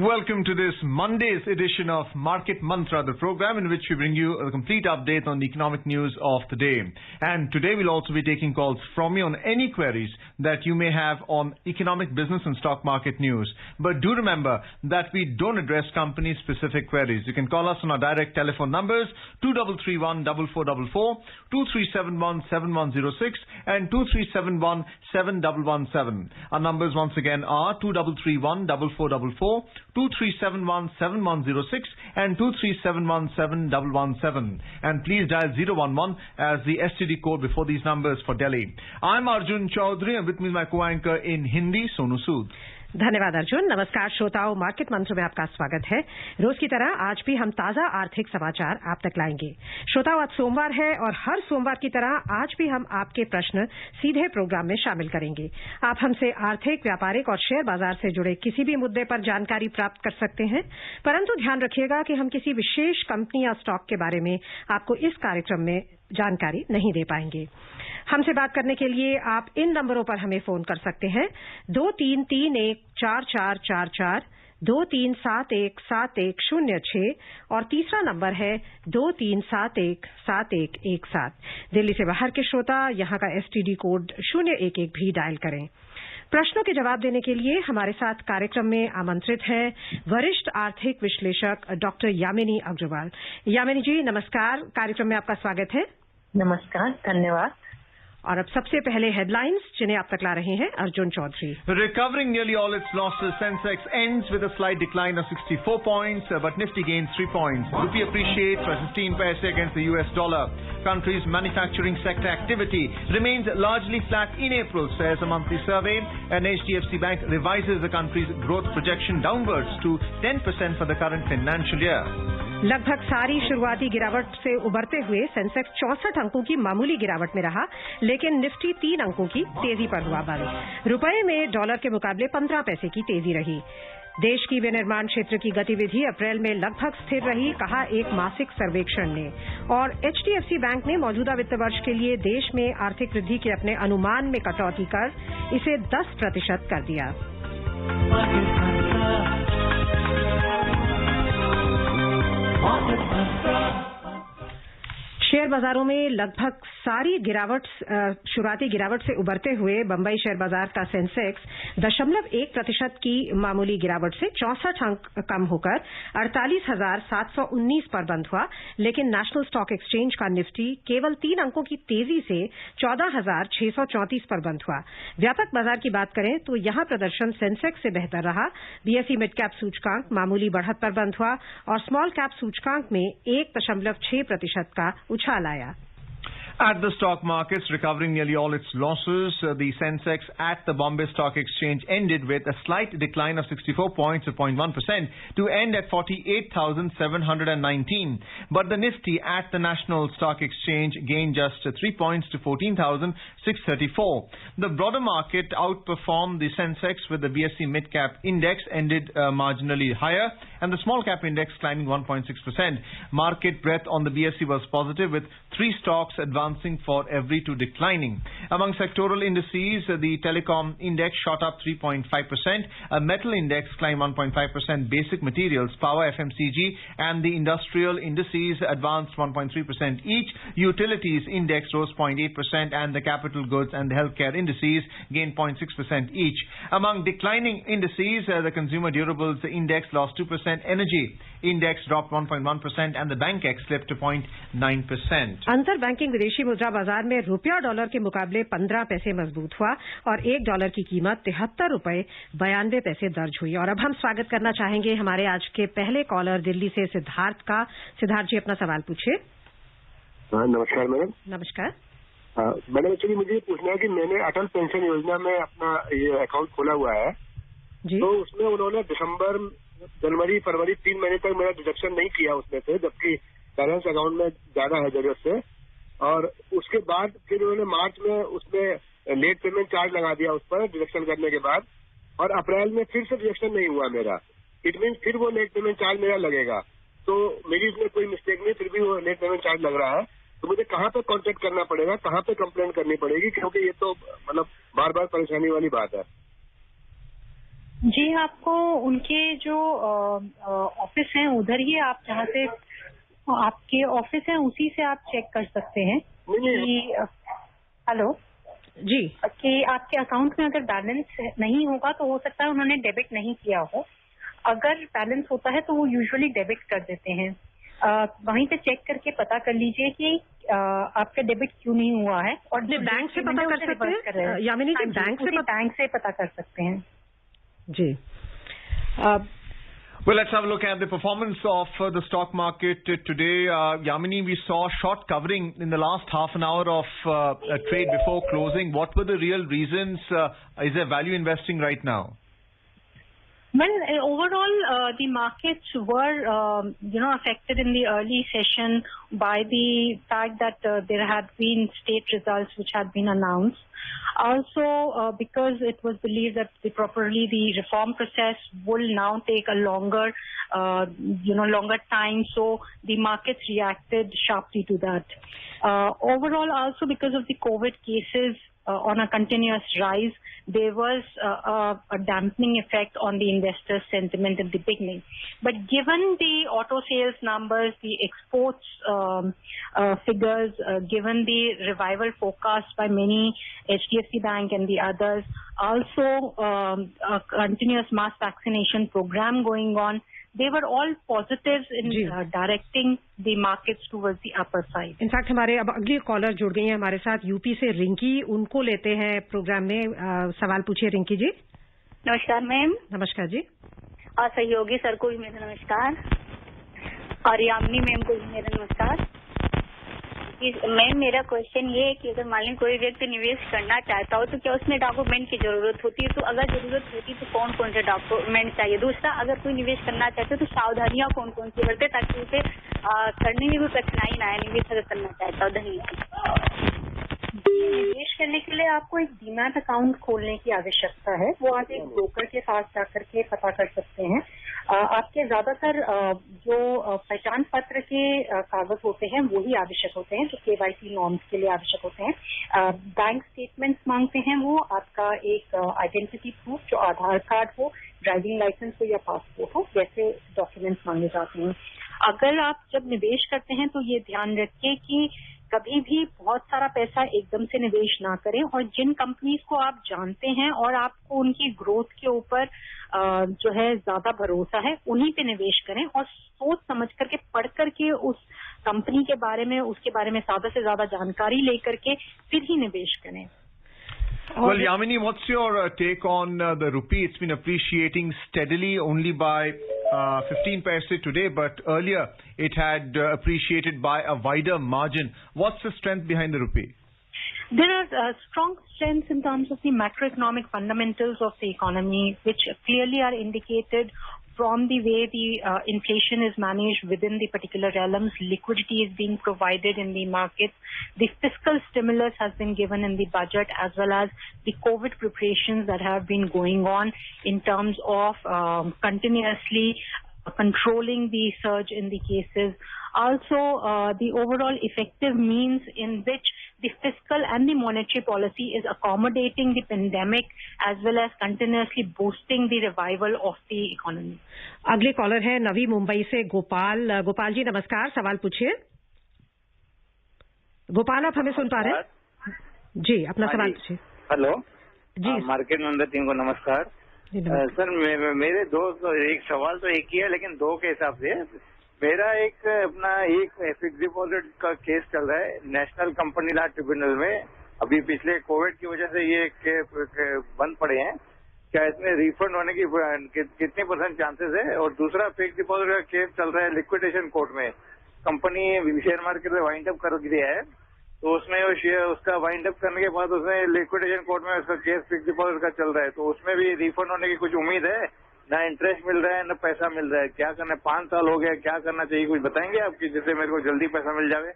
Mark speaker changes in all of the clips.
Speaker 1: Welcome to this Monday's edition of Market Mantra, the program in which we bring you a complete update on the economic news of the day. And today we'll also be taking calls from you on any queries that you may have on economic, business and stock market news. But do remember that we don't address company-specific queries. You can call us on our direct telephone numbers 2331-4444, 2371-7106 and 2371-7117. Our numbers once again are 2331-4444, 2371-7106 and 2371-7117. And please dial 011 as the STD code before these numbers for Delhi. I'm Arjun Chaudhary and with me is my co-anchor in Hindi, Sonu Sood.
Speaker 2: धन्यवाद अर्जुन। नमस्कार श्रोताओं, market मंत्र में आपका स्वागत है। रोज की तरह आज भी हम ताजा आर्थिक समाचार आप तक लाएंगे। श्रोताओं, आज सोमवार है और हर सोमवार की तरह आज भी हम आपके प्रश्न सीधे प्रोग्राम में शामिल करेंगे। आप हमसे आर्थिक, व्यापारिक और शेयर बाजार से जुड़े किसी भी मुद्दे पर जानकारी प्राप्त कर सकते हैं, परंतु ध्यान रखिएगा कि हम किसी विशेष कंपनी या स्टॉक के बारे में आपको इस कार्यक्रम में जानकारी नहीं दे पाएंगे। हमसे बात करने के लिए आप इन नंबरों पर हमें फोन कर सकते हैं 2331-4444, 2371-7106 और तीसरा नंबर है 2371-7117। दिल्ली से बाहर के श्रोता यहां का STD कोड 011 भी डायल करें। प्रश्नों के जवाब देने के लिए हमारे साथ कार्यक्रम में आमंत्रित हैं वरिष्ठ आर्थिक विश्लेषक डॉक्टर यामिनी अग्रवाल। यामिनी जी नमस्कार, कार्यक्रम में आपका स्वागत है।
Speaker 3: नमस्कार, धन्यवाद।
Speaker 2: और अब सबसे पहले हेडलाइंस जिन्हें आप तक ला रहे हैं Arjun Chaudhary.
Speaker 1: Recovering nearly all its losses, Sensex ends with a slight decline of 64 points, but Nifty gains 3 points. Rupee appreciates by 15 paise against the US dollar. Country's manufacturing sector activity remains largely flat in April, says a monthly survey. And HDFC Bank revises the country's growth projection downwards to 10% for the current financial year.
Speaker 2: लगभग सारी शुरुआती गिरावट से उबरते हुए Sensex 64 अंकों की मामूली गिरावट में रहा, लेकिन निफ्टी 3 अंकों की तेजी पर हुआ बंद। रुपए में डॉलर के मुकाबले 15 पैसे की तेजी रही। देश की विनिर्माण क्षेत्र की गतिविधि अप्रैल में लगभग स्थिर रही, कहा एक मासिक सर्वेक्षण ने। और HDFC बैंक ने मौजूदा वित्त वर्ष के लिए देश में आर्थिक वृद्धि के अपने अनुमान में कटौती कर इसे 10% कर दिया। शेयर बाजारों में लगभग सारी शुरुआती गिरावट से उबरते हुए बंबई शेयर बाजार का सेंसेक्स 0.1% की मामूली गिरावट से 64 अंक कम होकर 48,719 पर बंद हुआ, लेकिन नेशनल स्टॉक एक्सचेंज का निफ्टी केवल 3 अंकों की तेजी से 14,634 पर बंद हुआ। व्यापक बाजार की बात करें तो यहां प्रदर्शन सेंसेक्स से बेहतर रहा। BSE मिड कैप सूचकांक मामूली बढ़त पर बंद हुआ और स्मॉल कैप सूचकांक में 1.6% का उछाल आया।
Speaker 1: At the stock markets, recovering nearly all its losses, the Sensex at the Bombay Stock Exchange ended with a slight decline of 64 points, or 0.1%, to end at 48,719. But the Nifty at the National Stock Exchange gained just 3 points to 14,634. The broader market outperformed the Sensex, with the BSE Mid-Cap Index ended marginally higher, and the Small Cap Index climbing 1.6%. Market breadth on the BSE was positive, with 3 stocks advancing for every 2 declining. Among sectoral indices, the telecom index shot up 3.5%, a metal index climbed 1.5%, basic materials, power, FMCG and the industrial indices advanced 1.3% each. Utilities index rose 0.8% and the capital goods and the healthcare indices gained 0.6% each. Among declining indices, the consumer durables index lost 2%, energy index dropped 1.1% and the BankX slipped to 0.9%.
Speaker 2: अंतर banking विदेशी मुद्रा बाजार में रुपया dollar के मुकाबले 15 पैसे मजबूत हुआ और $1 की कीमत 73 रुपए 92 पैसे दर्ज हुई। और अब हम स्वागत करना चाहेंगे हमारे आज के पहले कॉलर दिल्ली से सिद्धार्थ का। सिद्धार्थ जी अपना सवाल पूछिए।
Speaker 4: नमस्कार मैडम।
Speaker 2: नमस्कार
Speaker 4: मैडम, एक्चुअली मुझे पूछना है कि मैंने अटल पेंशन योजना में अपना ये अकाउंट खोला हुआ है जी। तो उसमें उन्होंने दिसंबर, जनवरी, फरवरी 3 महीने तक मेरा डिडक्शन नहीं किया उसमें से, जबकि बैलेंस अकाउंट में ज्यादा है जरूरत से। और उसके बाद फिर उन्होंने मार्च में उसमें लेट पेमेंट चार्ज लगा दिया उस पर डिडक्शन करने के बाद, और अप्रैल में फिर से डिडक्शन नहीं हुआ मेरा। इट मीन फिर वो लेट पेमेंट चार्ज मेरा लगेगा। तो मेरी इसमें कोई मिस्टेक नहीं, फिर भी वो लेट पेमेंट चार्ज लग रहा है। तो मुझे कहाँ पे कॉन्टेक्ट करना पड़ेगा, कहाँ पे कंप्लेंट करनी पड़ेगी, क्योंकि ये तो मतलब बार बार परेशानी वाली बात है।
Speaker 3: जी, आपको उनके जो ऑफिस हैं उधर ही, आप जहाँ से आपके ऑफिस हैं उसी से आप चेक कर सकते हैं कि हेलो
Speaker 2: जी,
Speaker 3: कि आपके अकाउंट में अगर बैलेंस नहीं होगा तो हो सकता है उन्होंने डेबिट नहीं किया हो। अगर बैलेंस होता है तो वो यूजुअली डेबिट कर देते हैं। वहीं पे चेक करके पता कर लीजिए कि आपका डेबिट क्यों नहीं हुआ है। और
Speaker 2: बैंक से पता कर सकते हैं यामिनी जी, बैंक से
Speaker 3: पता कर सकते हैं
Speaker 2: जी।
Speaker 1: Well, let's have a look at the performance of the stock market today. Yamini, we saw short covering in the last half an hour of a trade before closing. What were the real reasons? Is there value investing right now?
Speaker 3: Well, overall, the markets were, affected in the early session by the fact that there had been state results which had been announced. Also, because it was believed that the reform process will now take a longer time, so the markets reacted sharply to that. Overall, also because of the COVID cases on a continuous rise, there was a dampening effect on the investor sentiment at the beginning. But given the auto sales numbers, the exports figures, given the revival forecast by many, HDFC Bank and the others, also a continuous mass vaccination program going on, they were all positives in directing the markets towards the upper side.
Speaker 2: In fact हमारे अब अगली collar जुड़ गई हैं हमारे साथ UP से रिंकी, उनको लेते हैं प्रोग्राम में। सवाल पूछिए रिंकी जी।
Speaker 5: नमस्कार मैम।
Speaker 2: नमस्कार जी।
Speaker 5: और सहयोगी सर को भी मेरा नमस्कार, और यामिनी मैम को भी मेरा नमस्कार। मैम, मेरा क्वेश्चन ये है कि अगर मान लीजिए कोई व्यक्ति निवेश करना चाहता हो तो क्या उसमें डॉक्यूमेंट की जरूरत होती है? तो अगर जरूरत होती है तो कौन कौन से डॉक्यूमेंट चाहिए? दूसरा, अगर कोई निवेश करना चाहते हो तो सावधानियां कौन कौन सी बरते ताकि उसे करने में भी कठिनाई ना आए निवेश अगर करना चाहता हो? धन्यवाद।
Speaker 3: निवेश करने के लिए आपको एक डीमैट अकाउंट खोलने की आवश्यकता है। वो आप एक ब्रोकर के साथ जाकर के पता कर सकते हैं। आपके ज्यादातर जो पहचान पत्र के कागज होते हैं वही आवश्यक होते हैं, जो KYC नॉर्म्स के लिए आवश्यक होते हैं। बैंक स्टेटमेंट्स मांगते हैं, वो आपका एक आइडेंटिटी प्रूफ, जो आधार कार्ड हो, ड्राइविंग लाइसेंस हो या पासपोर्ट हो, जैसे डॉक्यूमेंट्स मांगे जाते हैं। अगर आप जब निवेश करते हैं तो ये ध्यान रखिए कि कभी भी बहुत सारा पैसा एकदम से निवेश ना करें, और जिन कंपनीज को आप जानते हैं और आपको उनकी ग्रोथ के ऊपर जो है ज्यादा भरोसा है, उन्हीं पे निवेश करें, और सोच समझ करके पढ़ करके उस कंपनी के बारे में, उसके बारे में ज्यादा से ज्यादा जानकारी लेकर के फिर ही निवेश करें।
Speaker 1: Well, Yamini, what's your take on the rupee? It's been appreciating steadily, only by 15 paise today, but earlier it had appreciated by a wider margin. What's the strength behind the rupee?
Speaker 3: There are strong strengths in terms of the macroeconomic fundamentals of the economy, which clearly are indicated from the way the inflation is managed within the particular realms. Liquidity is being provided in the markets. The fiscal stimulus has been given in the budget, as well as the COVID preparations that have been going on in terms of continuously controlling the surge in the cases. Also, the overall effective means in which the fiscal and the monetary policy is accommodating the pandemic, as well as continuously boosting the revival of the economy.
Speaker 2: अगले collar है नवी मुंबई से गोपाल। गोपाल जी नमस्कार, सवाल पूछिए। गोपाल, आप हमें सुन पा रहे हैं जी? अपना सवाल पूछिए।
Speaker 6: हेलो
Speaker 2: जी।
Speaker 6: मार्केट नंबर 3 को नमस्कार। सर मेरे एक सवाल तो एक ही है, लेकिन दो के हिसाब से। मेरा एक फिक्स डिपॉजिट का केस चल रहा है नेशनल कंपनी लॉ ट्रिब्यूनल में। अभी पिछले कोविड की वजह से ये बंद पड़े हैं। क्या इसमें रिफंड होने की कितने % चांसेस है? और दूसरा, फिक्स डिपॉजिट का केस चल रहा है लिक्विडेशन कोर्ट में। कंपनी शेयर मार्केट में वाइंड अप कर दिया है, तो उसमें उसका वाइंड अप करने के बाद उसमें लिक्विडेशन कोर्ट में उसका केस फिक्स डिपॉजिट का चल रहा है, तो उसमें भी रिफंड होने की कुछ उम्मीद है ना इंटरेस्ट मिल रहा है, ना पैसा मिल रहा है। क्या करना है? 5 साल हो गया, क्या करना चाहिए? कुछ बताएंगे आपकी, जिससे मेरे को जल्दी पैसा मिल जावे?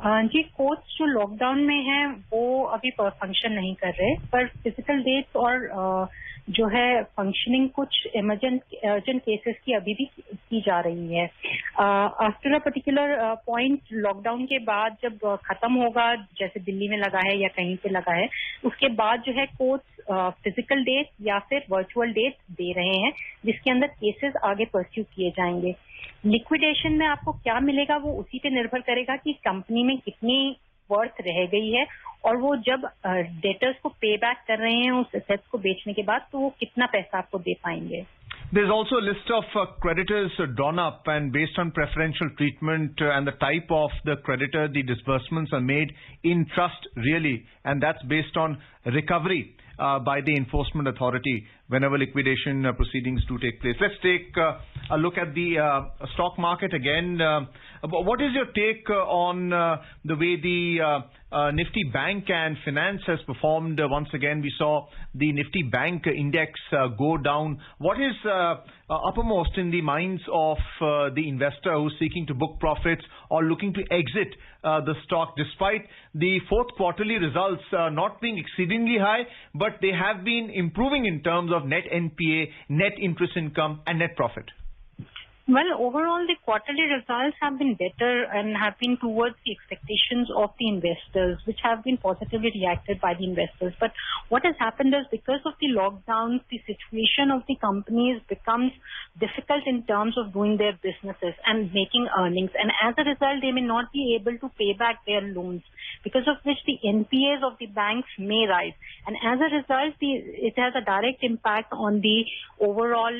Speaker 3: जी, कोर्ट्स जो लॉकडाउन में हैं वो अभी फंक्शन नहीं कर रहे, पर फिजिकल डेट्स और जो है फंक्शनिंग कुछ अर्जेंट केसेस की अभी भी की जा रही है। After a particular point, lockdown के बाद जब खत्म होगा, जैसे दिल्ली में लगा है या कहीं पे लगा है, उसके बाद जो है कोर्ट्स फिजिकल डेट या फिर वर्चुअल डेट दे रहे हैं, जिसके अंदर केसेस आगे परस्यू किए जाएंगे। लिक्विडेशन में आपको क्या मिलेगा वो उसी पे निर्भर करेगा कि कंपनी में कितनी वर्थ रह गई है, और वो जब डेटर्स को पे बैक कर रहे हैं उस एसेट्स को बेचने के बाद, तो वो कितना पैसा आपको दे पाएंगे।
Speaker 1: There's also a list of creditors drawn up, and based on preferential treatment and the type of the creditor, the disbursements are made in trust really, and that's based on recovery by the enforcement authority whenever liquidation proceedings do take place. Let's take a look at the stock market again. What is your take on the way the Nifty Bank and Finance has performed? Once again, we saw the Nifty Bank index go down. What is uppermost in the minds of the investor who's seeking to book profits or looking to exit the stock, despite the fourth quarterly results not being exceedingly high, but they have been improving in terms of net NPA, net interest income, and net profit?
Speaker 3: Well, overall, the quarterly results have been better and have been towards the expectations of the investors, which have been positively reacted by the investors. But what has happened is, because of the lockdowns, the situation of the companies becomes difficult in terms of doing their businesses and making earnings. And as a result, they may not be able to pay back their loans, because of which the NPAs of the banks may rise. And as a result, it has a direct impact on the overall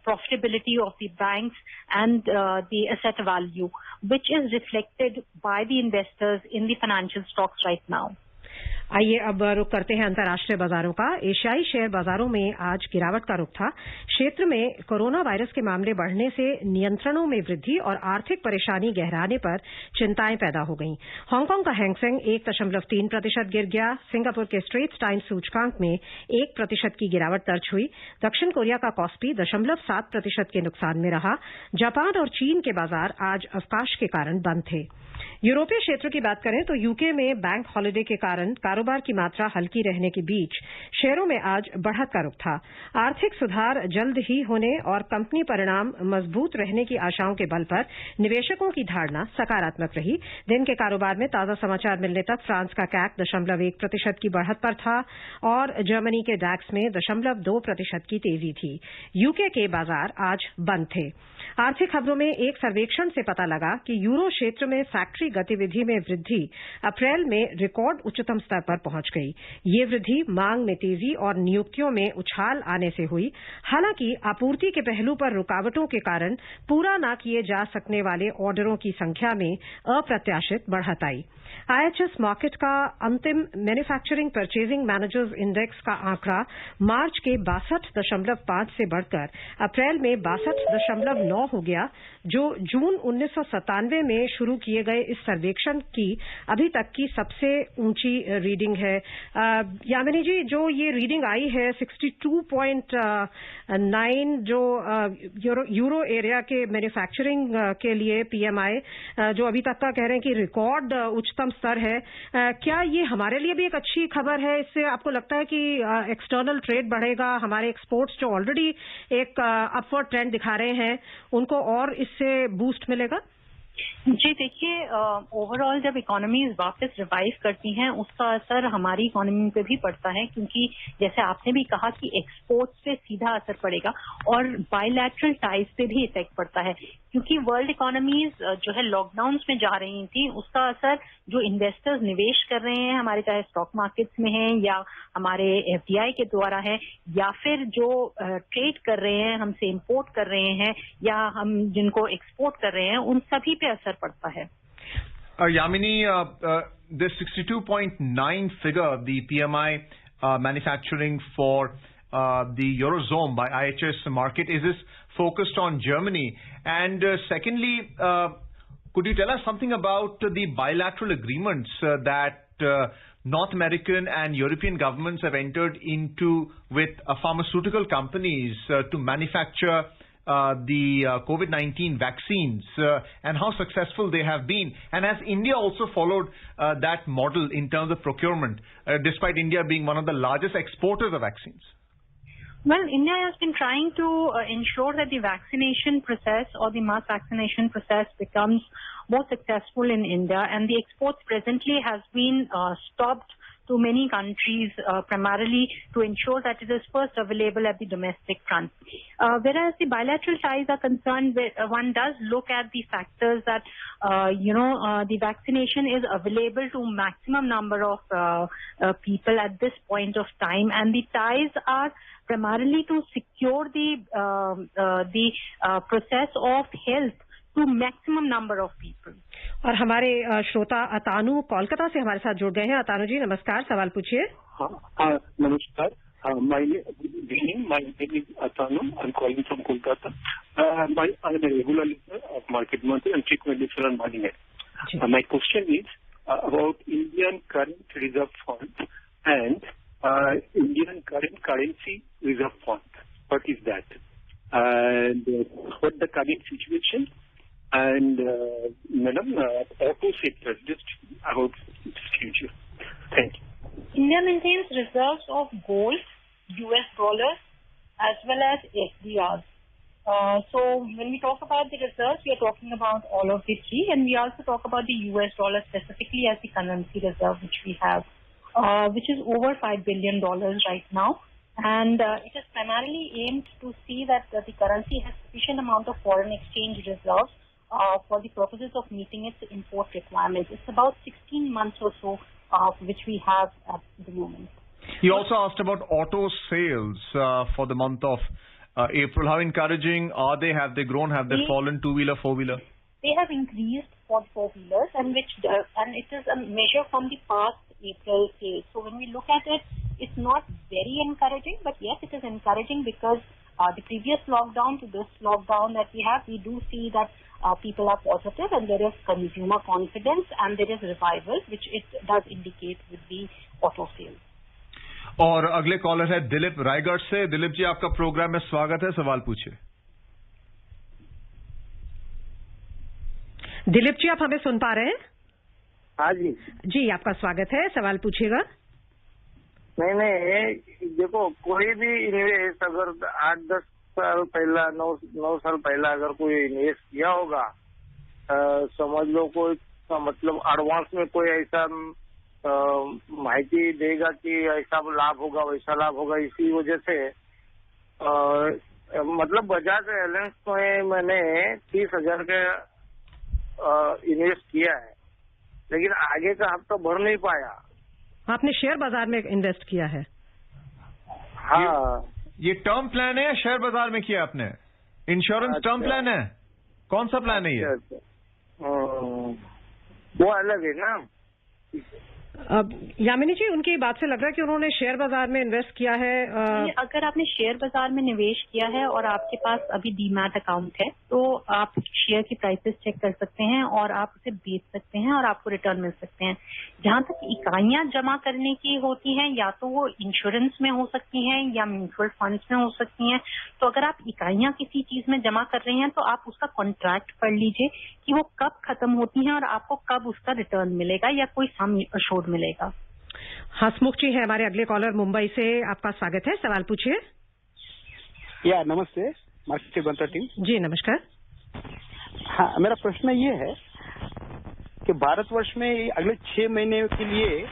Speaker 3: profitability of the banks and the asset value, which is reflected by the investors in the financial stocks right now.
Speaker 2: आइए अब रुख करते हैं अंतर्राष्ट्रीय बाजारों का। एशियाई share बाजारों में आज गिरावट का रुख था। क्षेत्र में कोरोना वायरस के मामले बढ़ने से नियंत्रणों में वृद्धि और आर्थिक परेशानी गहराने पर चिंताएं पैदा हो गईं। हांगकांग का हैंगसेंग 1.3% गिर गया। सिंगापुर के स्ट्रेट्स टाइम्स सूचकांक में 1% की गिरावट दर्ज हुई। दक्षिण कोरिया का कॉस्पी 0.7% के नुकसान में रहा। जापान और चीन के बाजार आज अवकाश के कारण बंद थे। यूरोपीय क्षेत्र की बात करें तो यूके में बैंक हॉलिडे के कारण कारोबार की मात्रा हल्की रहने के बीच शेयरों में आज बढ़त का रुख था। आर्थिक सुधार जल्द ही होने और कंपनी परिणाम मजबूत रहने की आशाओं के बल पर निवेशकों की धारणा सकारात्मक रही। दिन के कारोबार में ताजा समाचार मिलने तक फ्रांस का कैक 0.1% की बढ़त पर था और जर्मनी के डैक्स में 0.2% की तेजी थी। यूके के बाजार आज बंद थे। आर्थिक खबरों में एक सर्वेक्षण से पता लगा कि यूरो क्षेत्र में फैक्ट्री गतिविधि में वृद्धि अप्रैल में रिकॉर्ड उच्चतम स्तर पर पहुंच गई। ये वृद्धि मांग में तेजी और नियुक्तियों में उछाल आने से हुई। हालांकि आपूर्ति के पहलू पर रुकावटों के कारण पूरा न किए जा सकने वाले ऑर्डरों की संख्या में अप्रत्याशित बढ़त आई। आईएचएस मार्केट का अंतिम मैन्युफैक्चरिंग परचेजिंग मैनेजर्स इंडेक्स का आंकड़ा मार्च के 62.5 से बढ़कर अप्रैल में 62.9 हो गया, जो जून 1997 में शुरू किए गए इस सर्वेक्षण की अभी तक की सबसे ऊंची रीडिंग है। यामिनी जी, जो ये रीडिंग आई है 62.9 जो यूरो एरिया के मैन्युफैक्चरिंग के लिए पीएमआई जो अभी तक का कह रहे हैं कि रिकॉर्ड उच्चतम स्तर है, क्या ये हमारे लिए भी एक अच्छी खबर है? इससे आपको लगता है कि एक्सटर्नल ट्रेड बढ़ेगा, हमारे एक्सपोर्ट्स जो ऑलरेडी एक अपवर्ड ट्रेंड दिखा रहे हैं उनको और इससे बूस्ट मिलेगा?
Speaker 3: जी देखिए, ओवरऑल जब इकोनॉमीज वापस रिवाइव करती हैं उसका असर हमारी इकोनॉमी पे भी पड़ता है, क्योंकि जैसे आपने भी कहा कि एक्सपोर्ट्स पे सीधा असर पड़ेगा और बायलैटरल टाइज पे भी इफेक्ट पड़ता है, क्योंकि वर्ल्ड इकोनॉमीज जो है लॉकडाउन्स में जा रही थी, उसका असर जो इन्वेस्टर्स निवेश कर रहे हैं हमारे चाहे स्टॉक मार्केट्स में है या हमारे एफडीआई के द्वारा है या फिर जो ट्रेड कर रहे हैं, हमसे इंपोर्ट कर रहे हैं या हम जिनको एक्सपोर्ट कर रहे हैं, उन सभी पे असर पड़ता है।
Speaker 1: Yamini, this 62.9 figure, the PMI manufacturing for the Eurozone by IHS Market, is this focused on Germany? And secondly, could you tell us something about the bilateral agreements that North American and European governments have entered into with pharmaceutical companies to manufacture the COVID-19 vaccines and how successful they have been. And has India also followed that model in terms of procurement, despite India being one of the largest exporters of vaccines?
Speaker 3: Well, India has been trying to ensure that the vaccination process or the mass vaccination process becomes more successful in India, and the exports presently has been stopped to many countries, primarily to ensure that it is first available at the domestic front. Whereas the bilateral ties are concerned, one does look at the factors that, the vaccination is available to maximum number of people at this point of time, and the ties are primarily to secure the process of health to maximum number of people.
Speaker 2: और हमारे श्रोता अतानु कोलकाता से हमारे साथ जुड़ गए हैं। अतानु जी नमस्कार, सवाल पूछिए।
Speaker 7: नमस्कार, my name is Atanu. I'm calling from Kolkata. I'm a regular listener of Market Monthly and frequent listener on Money Net. My question is about Indian current reserve fund and Indian current currency reserve fund. What is that? And what the current situation? And Madam, auto sector, just about its future. Thank you.
Speaker 3: India maintains reserves of gold, US dollars, as well as SDRs. So when we talk about the reserves, we are talking about all of the three, and we also talk about the US dollar specifically as the currency reserve which we have, which is over $5 billion right now. And it is primarily aimed to see that the currency has sufficient amount of foreign exchange reserves for the purposes of meeting its import requirements. It's about 16 months or so which we have at the moment.
Speaker 1: He also asked about auto sales for the month of April. How encouraging are they? Have they grown? Have they fallen? Two-wheeler, four-wheeler?
Speaker 3: They have increased for four-wheelers, and it is a measure from the past April sales. So when we look at it, it's not very encouraging, but yes, it is encouraging because the previous lockdown to this lockdown that we have, we do see that people are positive and there is consumer confidence and there is revival, which it does indicate with the auto sales.
Speaker 1: और अगले collar है दिलीप रायगढ़ से। दिलीप जी, आपका programme में स्वागत है, सवाल पूछिए।
Speaker 2: दिलीप जी, आप हमें सुन पा रहे हैं?
Speaker 8: हाँ जी
Speaker 2: जी, आपका स्वागत है, सवाल पूछिएगा।
Speaker 8: नहीं, देखो कोई भी इन्वेस्ट अगर 8-10 साल पहला 9 साल पहला अगर कोई इन्वेस्ट किया होगा, समझ लो कोई मतलब एडवांस में कोई ऐसा माहिती देगा कि ऐसा लाभ होगा वैसा लाभ होगा, इसी वजह से मतलब बजाज एलायंस में मैंने 30,000 का इन्वेस्ट किया है, लेकिन आगे का हफ्ता भर नहीं पाया।
Speaker 2: आपने शेयर बाजार में इन्वेस्ट किया है?
Speaker 8: हाँ।
Speaker 1: ये टर्म प्लान है या शेयर बाजार में किया आपने? इंश्योरेंस टर्म प्लान है? कौन सा प्लान है ये?
Speaker 8: वो अलग है ना।
Speaker 2: यामिनी जी, उनकी बात से लग रहा है कि उन्होंने शेयर बाजार में इन्वेस्ट किया है।
Speaker 3: अगर आपने शेयर बाजार में निवेश किया है और आपके पास अभी डीमैट अकाउंट है, तो आप शेयर की प्राइसेस चेक कर सकते हैं और आप उसे बेच सकते हैं और आपको रिटर्न मिल सकते हैं। जहां तक इकाइयां जमा करने की होती हैं, या तो वो इंश्योरेंस में हो सकती हैं या म्यूचुअल फंड्स में हो सकती हैं। तो अगर आप इकाइयां किसी चीज में जमा कर रहे हैं तो आप उसका कॉन्ट्रैक्ट पढ़ लीजिए कि वो कब खत्म होती हैं और आपको कब उसका रिटर्न मिलेगा या कोई सम अशोर्ड मिलेगा।
Speaker 2: हसमुख जी है हमारे अगले कॉलर मुंबई से, आपका स्वागत है, सवाल पूछिए।
Speaker 9: या नमस्ते, मार्केट मंत्री टीम
Speaker 2: जी नमस्कार।
Speaker 9: हाँ, मेरा प्रश्न ये है कि भारतवर्ष में अगले 6 महीने के लिए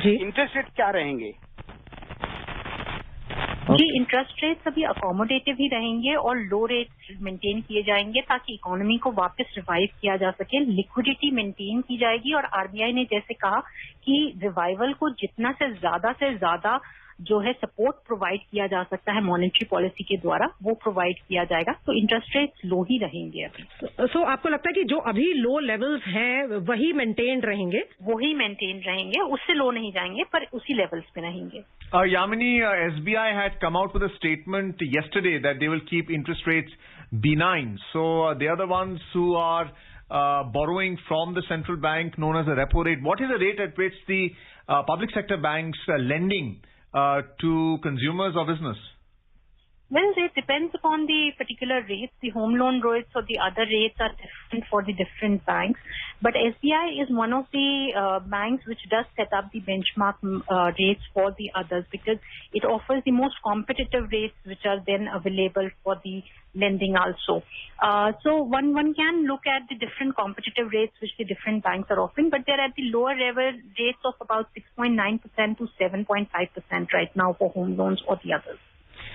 Speaker 2: जी
Speaker 9: इंटरेस्ट रेट क्या रहेंगे?
Speaker 3: जी, इंटरेस्ट रेट्स अभी अकोमोडेटिव ही रहेंगे और लो रेट मेंटेन किए जाएंगे ताकि इकोनॉमी को वापस रिवाइव किया जा सके। लिक्विडिटी मेंटेन की जाएगी और आरबीआई ने जैसे कहा कि रिवाइवल को जितना से ज्यादा जो है सपोर्ट प्रोवाइड किया जा सकता है मॉनेटरी पॉलिसी के द्वारा, वो प्रोवाइड किया जाएगा। तो इंटरेस्ट रेट्स लो ही रहेंगे अभी।
Speaker 2: सो आपको लगता है कि जो अभी लो लेवल्स हैं वही मेंटेन रहेंगे?
Speaker 3: वही मेंटेन रहेंगे, उससे लो नहीं जाएंगे पर उसी लेवल्स पे रहेंगे।
Speaker 1: Yamini, SBI had come out with a statement yesterday that they will keep interest rates benign. So they are the ones who are borrowing from the central bank known as a repo rate. What is the rate at which the public sector banks are lending to consumers or business?
Speaker 3: Well, it depends upon the particular rates. The home loan rates or the other rates are different for the different banks. But SBI is one of the banks which does set up the benchmark rates for the others, because it offers the most competitive rates which are then available for the lending also. So one can look at the different competitive rates which the different banks are offering, but they're at the lower level rates of about 6.9% to 7.5% right now for home loans or the others.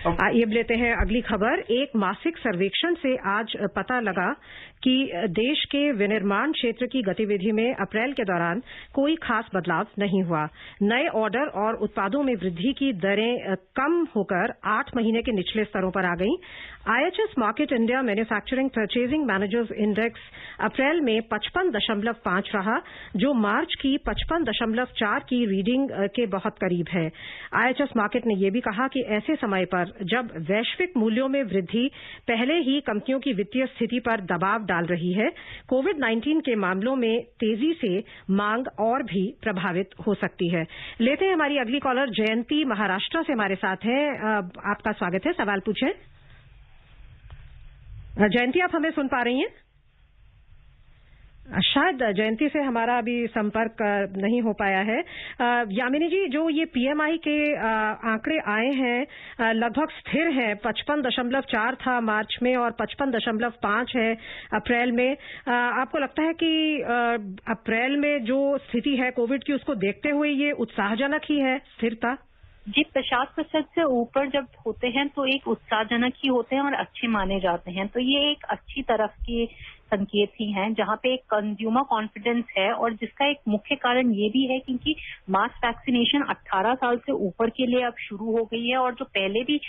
Speaker 2: आइए लेते हैं अगली खबर। एक मासिक सर्वेक्षण से आज पता लगा कि देश के विनिर्माण क्षेत्र की गतिविधि में अप्रैल के दौरान कोई खास बदलाव नहीं हुआ। नए ऑर्डर और उत्पादों में वृद्धि की दरें कम होकर 8 महीने के निचले स्तरों पर आ गईं। IHS market India manufacturing purchasing managers index April में 55.5 रहा, जो मार्च की 55.4 की रीडिंग के बहुत करीब है। IHS मार्केट ने यह भी कहा कि ऐसे समय पर जब वैश्विक मूल्यों में वृद्धि पहले ही कंपनियों की वित्तीय स्थिति पर दबाव डाल रही है, कोविड-19 के मामलों में तेजी से मांग और भी प्रभावित हो सकती है। लेते हैं हमारी अगली कॉलर जयंती महाराष्ट्र से हमारे साथ हैं। आपका स्वागत है, सवाल पूछें। जयंती, आप हमें सुन पा रही हैं? शायद जयंती से हमारा अभी संपर्क नहीं हो पाया है। यामिनी जी, जो ये PMI के आंकड़े आए हैं लगभग स्थिर है, 55.4 था मार्च में और 55.5 है अप्रैल में। आपको लगता है कि अप्रैल में जो स्थिति है कोविड की, उसको देखते हुए ये उत्साहजनक ही है स्थिरता?
Speaker 3: जी, 50% से ऊपर जब होते हैं तो एक उत्साहजनक ही होते हैं और अच्छे माने जाते हैं। तो ये एक अच्छी तरफ की संकेत ही हैं, जहां पे एक कंज्यूमर कॉन्फिडेंस है, और जिसका एक मुख्य कारण ये भी है क्योंकि मास वैक्सीनेशन 18 साल से ऊपर के लिए अब शुरू हो गई है, और जो पहले भी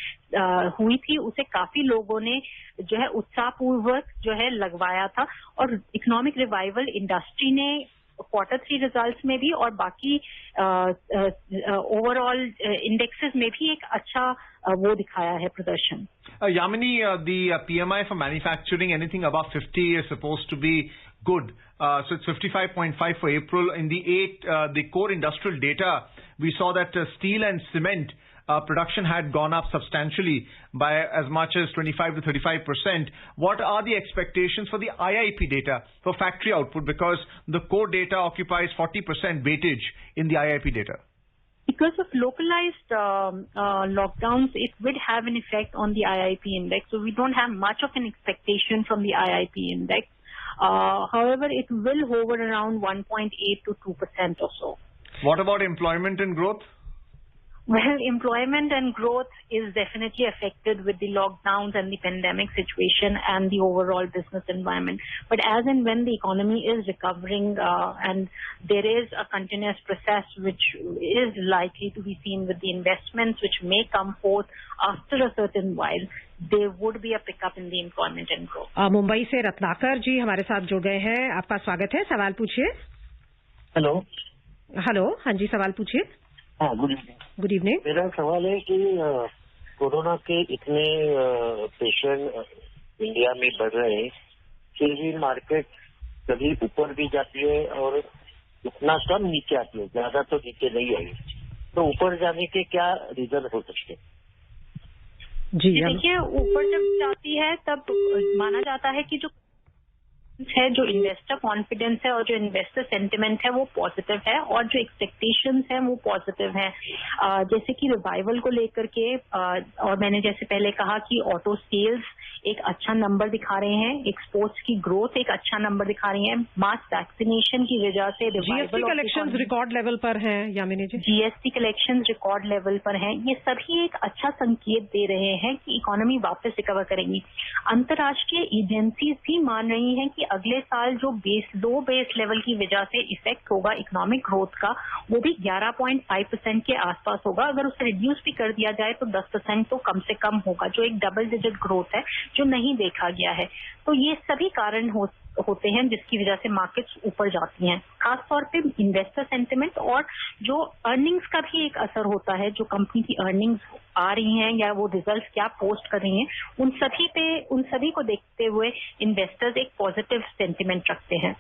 Speaker 3: हुई थी उसे काफी लोगों ने जो है उत्साहपूर्वक जो है लगवाया था। और इकोनॉमिक रिवाइवल इंडस्ट्री ने Q3 रिजल्ट्स में भी और बाकी ओवरऑल इंडेक्सेस में भी एक अच्छा वो दिखाया है प्रदर्शन।
Speaker 1: Yamini, the PMI for manufacturing, anything above 50 is supposed to be good. So it's 55.5 for April. In the core industrial data, we saw that steel and cement production had gone up substantially by as much as 25 to 35%. What are the expectations for the IIP data for factory output? Because the core data occupies 40% weightage in the IIP data.
Speaker 3: Because of localized lockdowns, it would have an effect on the IIP index. So we don't have much of an expectation from the IIP index. However, it will hover around 1.8 to 2% or so.
Speaker 1: What about employment and growth?
Speaker 3: Well, employment and growth is definitely affected with the lockdowns and the pandemic situation and the overall business environment. But as and when the economy is recovering and there is a continuous process which is likely to be seen with the investments which may come forth after a certain while, there would be a pickup in the employment and growth.
Speaker 2: Mumbai से रत्नाकर जी हमारे साथ जुड़ गए हैं। आपका स्वागत है, सवाल पूछिए।
Speaker 10: हेलो।
Speaker 2: हाँ जी, सवाल पूछिए।
Speaker 10: हाँ, गुड इवनिंग।
Speaker 2: Good evening.
Speaker 10: मेरा सवाल है कि कोरोना के इतने पेशेंट इंडिया में बढ़ रहे हैं, फिर भी मार्केट कभी ऊपर भी जाती है और उतना कम नीचे आती है, ज्यादा तो नीचे नहीं आई। तो ऊपर जाने के क्या रीजन हो सकते हैं?
Speaker 3: जी देखिए, ऊपर जब जाती है तब माना जाता है कि जो है, जो इन्वेस्टर कॉन्फिडेंस है और जो इन्वेस्टर सेंटिमेंट है वो पॉजिटिव है, और जो एक्सपेक्टेशंस हैं वो पॉजिटिव हैं। जैसे कि रिवाइवल को लेकर के और मैंने जैसे पहले कहा कि ऑटो सेल्स एक अच्छा नंबर दिखा रहे हैं, एक्सपोर्ट्स की ग्रोथ एक अच्छा नंबर दिखा रही है, मास वैक्सीनेशन की वजह से
Speaker 2: जीएसटी कलेक्शंस रिकॉर्ड लेवल पर हैं। यामिनी जी,
Speaker 3: जीएसटी कलेक्शंस रिकॉर्ड लेवल पर हैं। ये सभी एक अच्छा संकेत दे रहे हैं कि इकोनॉमी वापस रिकवर करेगी। अंतर्राष्ट्रीय एजेंसीज भी मान रही हैं कि अगले साल जो लो बेस लेवल की वजह से इफेक्ट होगा इकोनॉमिक ग्रोथ का, वो भी 11.5% के आसपास होगा। अगर उसे रिड्यूस भी कर दिया जाए तो 10% तो कम से कम होगा, जो एक डबल डिजिट ग्रोथ है जो नहीं देखा गया है। तो ये सभी कारण होते हैं जिसकी वजह से मार्केट्स ऊपर जाती हैं। खासतौर पे इन्वेस्टर सेंटिमेंट और जो अर्निंग्स का भी एक असर होता है, जो कंपनी की अर्निंग्स आ रही हैं या वो रिजल्ट्स क्या पोस्ट कर रही हैं, उन सभी को देखते हुए इन्वेस्टर्स एक पॉजिटिव सेंटिमेंट रखते हैं।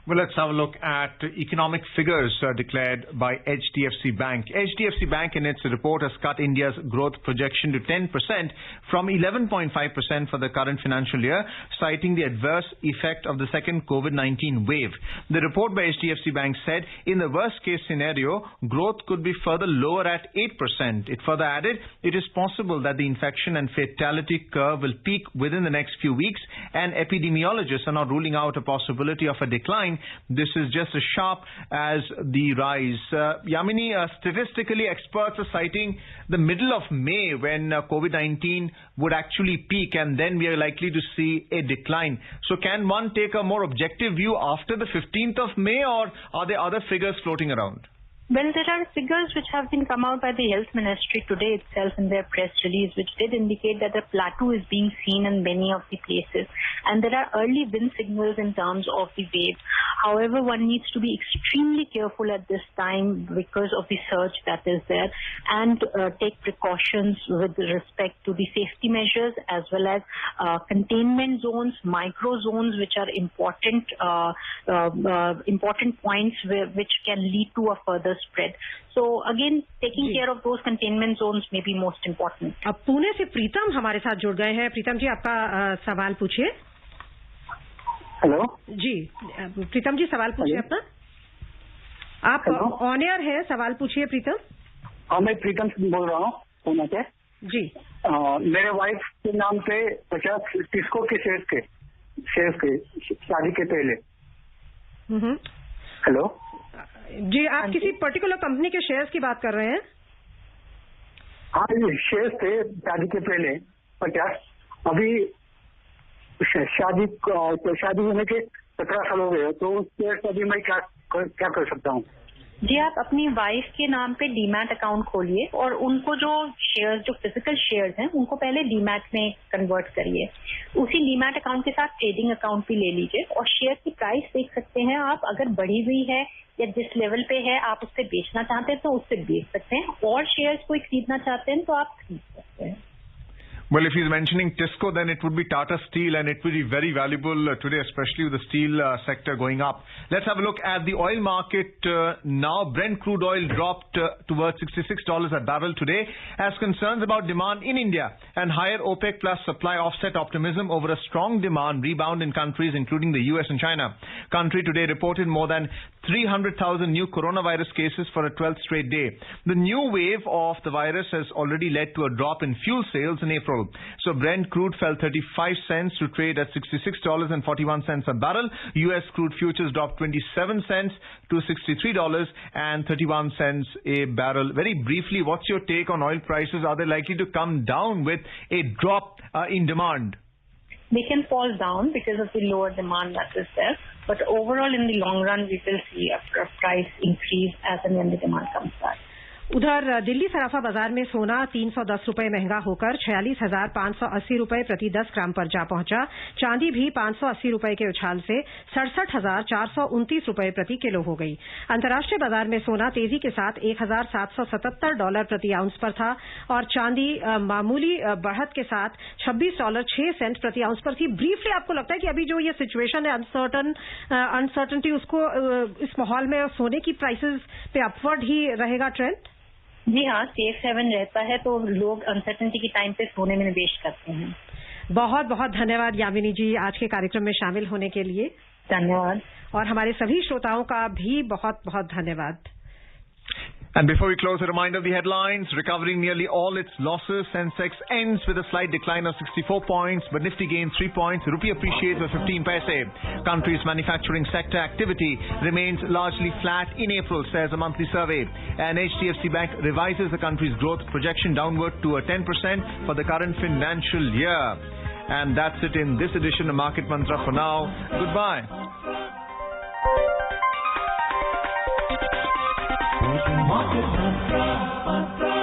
Speaker 1: Well, let's have a look at economic figures declared by HDFC Bank. HDFC Bank in its report has cut India's growth projection to 10% from 11.5% for the current financial year, citing the adverse effect of the second COVID-19 wave. The report by HDFC Bank said in the worst case scenario, growth could be further lower at 8%. It further added, it is possible that the infection and fatality curve will peak within the next few weeks, and epidemiologists are not ruling out a possibility of a decline. This is just as sharp as the rise. Yamini, statistically, experts are citing the middle of May when COVID-19 would actually peak, and then we are likely to see a decline. So can one take a more objective view after the 15th of May, or are there other figures floating around?
Speaker 3: Well, there are figures which have been come out by the Health Ministry today itself in their press release, which did indicate that a plateau is being seen in many of the places, and there are early wind signals in terms of the wave. However, one needs to be extremely careful at this time because of the surge that is there, and take precautions with respect to the safety measures as well as containment zones, micro zones, which are important points which can lead to a further spread. So again, taking care of those containment zones may be most important.
Speaker 2: अब पुणे से प्रीतम हमारे साथ जुड़ गए हैं। प्रीतम जी, आपका सवाल पूछिए।
Speaker 11: हेलो
Speaker 2: जी, प्रीतम जी सवाल पूछिए अपना। आप ऑन एयर है, सवाल पूछिए प्रीतम।
Speaker 11: हाँ, मैं प्रीतम बोल रहा हूँ पुणे से।
Speaker 2: जी,
Speaker 11: मेरे वाइफ के नाम पे 50 टिस्को के शेयर के शादी के पहले। हेलो
Speaker 2: जी, आप किसी पर्टिकुलर कंपनी के शेयर्स की बात कर रहे हैं?
Speaker 11: हाँ, ये शेयर्स थे शादी के पहले 50। अभी शादी होने के 17 साल हो गए, तो उस शेयर्स अभी मैं क्या कर सकता हूँ?
Speaker 3: जी, आप अपनी वाइफ के नाम पे डीमैट अकाउंट खोलिए और उनको जो शेयर्स, जो फिजिकल शेयर्स हैं, उनको पहले डीमैट में कन्वर्ट करिए। उसी डीमैट अकाउंट के साथ ट्रेडिंग अकाउंट भी ले लीजिए और शेयर की प्राइस देख सकते हैं आप। अगर बढ़ी हुई है या जिस लेवल पे है आप उससे बेचना चाहते हैं तो उससे बेच सकते हैं, और शेयर्स कोई खरीदना चाहते हैं तो आप खरीद सकते हैं।
Speaker 1: Well, if he's mentioning Tisco, then it would be Tata Steel, and it will be very valuable today, especially with the steel sector going up. Let's have a look at the oil market now. Brent crude oil dropped towards $66 a barrel today as concerns about demand in India and higher OPEC plus supply offset optimism over a strong demand rebound in countries including the US and China. Country today reported more than 300,000 new coronavirus cases for a 12th straight day. The new wave of the virus has already led to a drop in fuel sales in April. So Brent crude fell 35 cents to trade at $66.41 a barrel. US crude futures dropped 27 cents to $63.31 a barrel. Very briefly, what's your take on oil prices? Are they likely to come down with a drop in demand?
Speaker 3: They can fall down because of the lower demand that is there. But overall, in the long run, we will see a price increase as and when the demand comes back.
Speaker 2: उधर दिल्ली सराफा बाजार में सोना 310 रुपए महंगा होकर 46,580 रुपए प्रति 10 ग्राम पर जा पहुंचा। चांदी भी 580 रुपए के उछाल से 67,429 रुपए प्रति किलो हो गई। अंतर्राष्ट्रीय बाजार में सोना तेजी के साथ $1,777 प्रति आउंस पर था और चांदी मामूली बढ़त के साथ $26.06 प्रति आउंस पर थी। ब्रीफली, आपको लगता है कि अभी जो ये सिचुएशन है अनसर्टनिटी, उसको इस माहौल में सोने की प्राइसेस पे अपवर्ड ही रहेगा ट्रेंड?
Speaker 3: जी हाँ, सेफ हेवन रहता है तो लोग अनसर्टेनिटी के टाइम पे सोने में निवेश करते हैं।
Speaker 2: बहुत बहुत धन्यवाद यामिनी जी आज के कार्यक्रम में शामिल होने के लिए।
Speaker 3: धन्यवाद।
Speaker 2: और हमारे सभी श्रोताओं का भी बहुत बहुत धन्यवाद।
Speaker 1: And before we close, a reminder of the headlines. Recovering nearly all its losses, Sensex ends with a slight decline of 64 points, but Nifty gains 3 points. Rupee appreciates by 15 paise. Country's manufacturing sector activity remains largely flat in April, says a monthly survey. And HDFC Bank revises the country's growth projection downward to a 10% for the current financial year. And that's it in this edition of Market Mantra for now. Goodbye.
Speaker 12: Market Mantra.